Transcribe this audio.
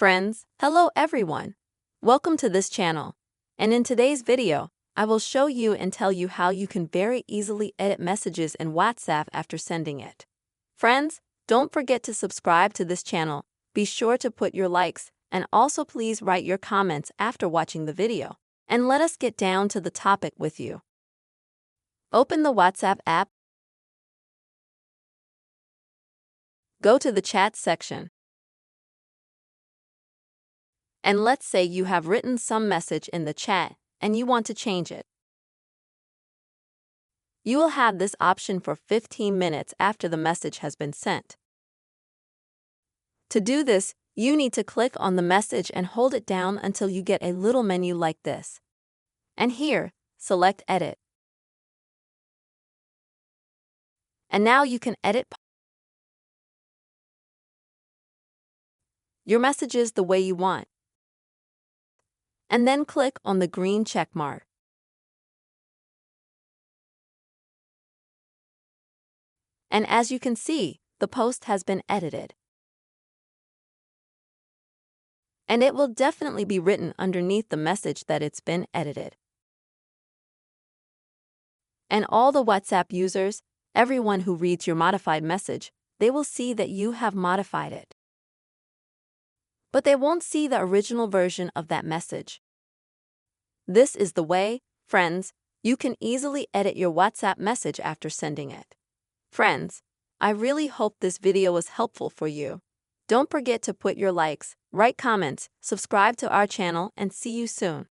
Friends, hello everyone. Welcome to this channel. And in today's video, I will show you and tell you how you can very easily edit messages in WhatsApp after sending it. Friends, don't forget to subscribe to this channel. Be sure to put your likes and also please write your comments after watching the video. And let us get down to the topic with you. Open the WhatsApp app. Go to the chat section. And let's say you have written some message in the chat and you want to change it. You will have this option for 15 minutes after the message has been sent. To do this, you need to click on the message and hold it down until you get a little menu like this. And here, select Edit. And now you can edit your messages the way you want. And then click on the green check mark. And as you can see, the post has been edited. And it will definitely be written underneath the message that it's been edited. And all the WhatsApp users, everyone who reads your modified message, they will see that you have modified it. But they won't see the original version of that message. This is the way, friends, you can easily edit your WhatsApp message after sending it. Friends, I really hope this video was helpful for you. Don't forget to put your likes, write comments, subscribe to our channel, and see you soon.